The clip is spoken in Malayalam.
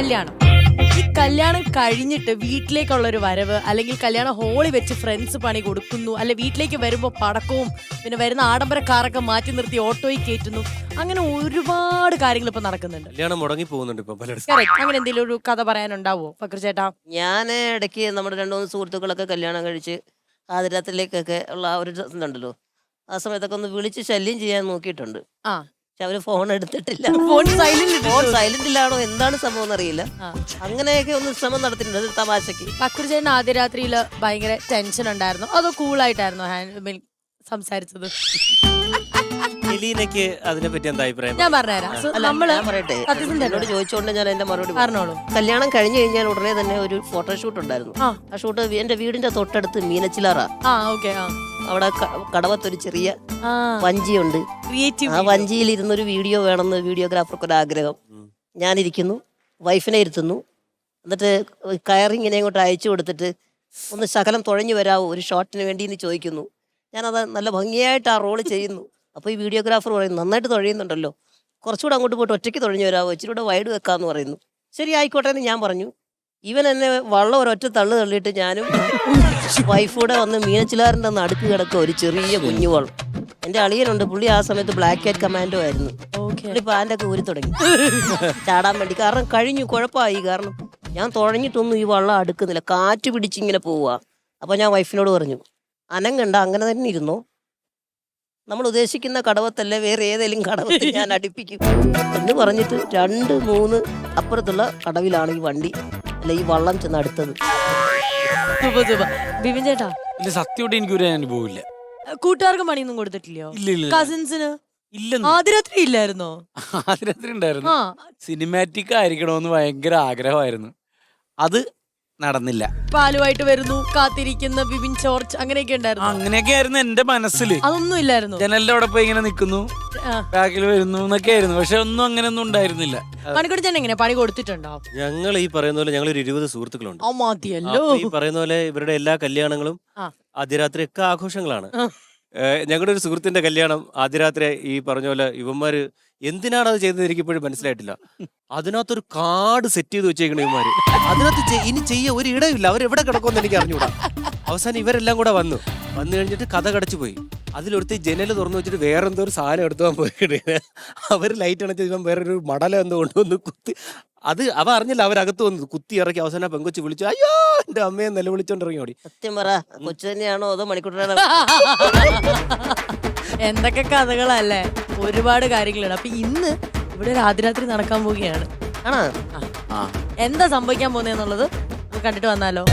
കല്യാണം. ഈ കല്യാണം കഴിഞ്ഞിട്ട് വീട്ടിലേക്കുള്ള ഒരു വരവ്, അല്ലെങ്കിൽ കല്യാണം ഹോളി വെച്ച് ഫ്രണ്ട്സ് പണി കൊടുക്കുന്നു, അല്ലെ വീട്ടിലേക്ക് വരുമ്പോൾ പടക്കവും പിന്നെ വരുന്ന ആഡംബര കാറൊക്കെ മാറ്റി നിർത്തി ഓട്ടോയിൽ കയറ്റുന്നു, അങ്ങനെ ഒരുപാട് കാര്യങ്ങൾ ഇപ്പൊ നടക്കുന്നുണ്ട്. കല്യാണം മുടങ്ങി പോകുന്നുണ്ട് ഇപ്പൊ പലയിടത്തും. Correct. അങ്ങനെ എന്തെങ്കിലും ഒരു കഥ പറയാനുണ്ടാവോ ഫക്രു ചേട്ടാ? ഞാൻ ഇടയ്ക്ക് നമ്മുടെ 2-3 സുഹൃത്തുക്കളൊക്കെ കല്യാണം കഴിച്ച് ആതിരാത്രിയിലേക്കൊക്കെ ഉള്ള ആ ഒരു ഇതുണ്ടല്ലോ, ആ സമയത്തൊക്കെ ഒന്ന് വിളിച്ച് ശല്യം ചെയ്യാൻ നോക്കിയിട്ടുണ്ട്. ആ, പക്ഷെ അവര് ഫോൺ എടുത്തിട്ടില്ല. ഫോൺ സൈലന്റ് ഫോൺ സൈലന്റിലാണോ എന്താണ് സംഭവം എന്നറിയില്ല. ആ. അങ്ങനെയൊക്കെ ഒന്ന് ശ്രമം നടത്തിയിട്ടുണ്ട്, ഒരു തമാശക്ക്. ഫക്രു ചേട്ടൻ ആദ്യ രാത്രിയില് ഭയങ്കര ടെൻഷൻ ഉണ്ടായിരുന്നു, അതോ കൂളായിട്ടായിരുന്നോ സംസാരിച്ചത്? എലീനയ്ക്ക് അതിനെ പറ്റി എന്താ അഭിപ്രായം? ഞാൻ പറഞ്ഞുതരാം. അല്ല, നമ്മള് ഞാൻ പറയട്ടെ, സത്യസന്ധരോ? എന്നോട് ചോദിച്ചുകൊണ്ട് ഞാൻ എന്റെ മറുപടി പറഞ്ഞോളൂ. കല്യാണം കഴിഞ്ഞു കഴിഞ്ഞാൽ ഉടനെ തന്നെ ഒരു ഫോട്ടോഷൂട്ട് ഉണ്ടായിരുന്നു. ആ. ആ ഷൂട്ട് എന്റെ വീടിന്റെ തൊട്ടടുത്ത് മീനച്ചിലാറാ. ആ, ഓക്കെ. അവിടെ കടവത്തൊരു ചെറിയ വഞ്ചിയുണ്ട്. ആ വഞ്ചിയിൽ ഇരുന്നൊരു വീഡിയോ വേണമെന്ന് വീഡിയോഗ്രാഫർക്ക് ഒരു ആഗ്രഹം. ഞാനിരിക്കുന്നു, വൈഫിനെ ഇരുത്തുന്നു, എന്നിട്ട് കയറിങ്ങനെ ഇങ്ങോട്ട് അയച്ചു കൊടുത്തിട്ട് ഒന്ന് ശകലം തുഴഞ്ഞു വരാവോ ഒരു ഷോട്ടിന് വേണ്ടി എന്ന് ചോദിക്കുന്നു. ഞാനത് നല്ല ഭംഗിയായിട്ട് ആ റോള് ചെയ്യുന്നു. അപ്പോൾ ഈ വീഡിയോഗ്രാഫർ പറയും, നന്നായിട്ട് തുഴയുന്നുണ്ടല്ലോ, കുറച്ചുകൂടെ അങ്ങോട്ട് പോയിട്ട് ഒറ്റയ്ക്ക് തുഴഞ്ഞു വരാവോ, ഇച്ചിരി കൂടെ വൈഡ് വെക്കാമെന്ന് പറയുന്നു. ശരി ആയിക്കോട്ടെ എന്ന് ഞാൻ പറഞ്ഞു. ഇവൻ എന്നെ വള്ളം ഒരൊറ്റ തള്ളു തള്ളിയിട്ട് ഞാനും വൈഫൂടെ വന്ന് മീനച്ചിലാറിൻ്റെ നടുക്ക് കിടക്കുക ഒരു ചെറിയ കുഞ്ഞു വള്ളം. എൻ്റെ അളിയനുണ്ട്, പുള്ളി ആ സമയത്ത് ബ്ലാക്ക് കാറ്റ് കമാൻഡോ ആയിരുന്നു. പുള്ളി പാൻ്റൊക്കെ ഊരി തുടങ്ങി ചാടാൻ വേണ്ടി. കാരണം കഴിഞ്ഞു, കുഴപ്പമായി. കാരണം ഞാൻ തുഴഞ്ഞിട്ടൊന്നും ഈ വള്ളം അടുക്കുന്നില്ല, കാറ്റ് പിടിച്ചിങ്ങനെ പോവുക. അപ്പോൾ ഞാൻ വൈഫിനോട് പറഞ്ഞു, അനങ്ങണ്ട, അങ്ങനെ തന്നെ ഇരുന്നോ, നമ്മൾ ഉദ്ദേശിക്കുന്ന കടവത്തല്ലേ വേറെ ഏതെങ്കിലും കടവത്തിൽ ഞാൻ അടുപ്പിക്കും എന്ന് പറഞ്ഞിട്ട് 2-3 അപ്പുറത്തുള്ള കടവിലാണ് ഈ വണ്ടി അല്ല ഈ വള്ളം ചെന്ന് അടുത്തത്. ബിബിൻ ചേട്ടാ, ഇല്ല, സത്യമായിട്ട് എനിക്കൊരു അനുഭവം ഇല്ല. കൂട്ടുകാർക്ക് പണിയൊന്നും കൊടുത്തിട്ടില്ലയോ? ഇല്ല. കസിൻസിന് ഇല്ലെന്ന്. ആദ്യ രാത്രി ഇല്ലായിരുന്നോ? ആദ്യരാത്രി ഉണ്ടായിരുന്നു. ആ, സിനിമാറ്റിക് ആയിരിക്കണമെന്ന് ഭയങ്കര ആഗ്രഹമായിരുന്നു. അത് നടന്നില്ല. പാലുമായിട്ട് വരുന്നു, കാത്തിരിക്കുന്ന ബിബിൻ ജോർജ്, അങ്ങനെയൊക്കെ ഉണ്ടായിരുന്നു. അങ്ങനെയൊക്കെ ആയിരുന്നു എന്റെ മനസ്സിൽ. അതൊന്നും ഇല്ലായിരുന്നു. ജനലിന്റെ അവിടെ പോയി ഇങ്ങനെ നിൽക്കുന്നു, ബാക്കിൽ വരുന്നു എന്നൊക്കെ ആയിരുന്നു. പക്ഷെ ഒന്നും അങ്ങനെയൊന്നും ഉണ്ടായിരുന്നില്ല. മണിക്കൂടി ചേട്ടൻ എങ്ങനെ പണി കൊടുത്തിട്ടുണ്ടോ? ഞങ്ങൾ ഈ പറയുന്ന പോലെ ഞങ്ങൾ ഒരു 20 സുഹൃത്തുക്കളുണ്ട്. ആ, മതിയല്ലോ. അപ്പൊ ഈ പറയുന്ന പോലെ ഇവരുടെ എല്ലാ കല്യാണങ്ങളും ആദ്യരാത്രി ഒക്കെ ആഘോഷങ്ങളാണ്. ഞങ്ങളുടെ ഒരു സുഹൃത്തിന്റെ കല്യാണം ആദ്യരാത്രി ഈ പറഞ്ഞ പോലെ ഇവന്മാര് എന്തിനാണ് അത് ചെയ്തത് എനിക്കിപ്പോഴും മനസ്സിലായിട്ടില്ല. അതിനകത്തൊരു കാർഡ് സെറ്റ് ചെയ്ത് വെച്ചേക്കണ ഇവന്മാര്. അതിനകത്ത് ഇനി ചെയ്യാൻ ഒരു ഇടമില്ല, അവരെവിടെ കിടക്കുമെന്ന് എനിക്ക് അറിഞ്ഞൂടാ. അവസാനം ഇവരെല്ലാം കൂടെ വന്നു കഴിഞ്ഞിട്ട് കഥ കടച്ചു പോയി. അതിലൊരുത്തി ജനല് തുറന്നു വെച്ചിട്ട് വേറെ എന്തോ ഒരു സാധനം എടുത്തുവാൻ പോയിട്ട് അവര് ലൈറ്റ് അണച്ച് ഇവൻ വേറൊരു മടല എന്തോ കൊണ്ടുവന്ന് കുത്തി. അത് അവ അറിഞ്ഞില്ല, അവരകത്ത് വന്നു കുത്തി ഇറക്കി. അവസാനം പെങ്കൊച്ച് വിളിച്ചു, അയ്യോ എന്റെ അമ്മയെ നിലവിളിച്ചോണ്ട് ഇറങ്ങി ഓടി. സത്യം പറ, കൊച്ചു തന്നെയാണോ അതോ മണിക്കൂട്ടനാണോ? എന്തൊക്കെ കഥകളല്ലേ, ഒരുപാട് കാര്യങ്ങളാണ്. അപ്പൊ ഇന്ന് ഇവിടെ ഒരു ആദ്യരാത്രി നടക്കാൻ പോവുകയാണ്. ആണോ? എന്താ സംഭവിക്കാൻ പോകുന്നതെന്നുള്ളത് കണ്ടിട്ട് വന്നാലോ?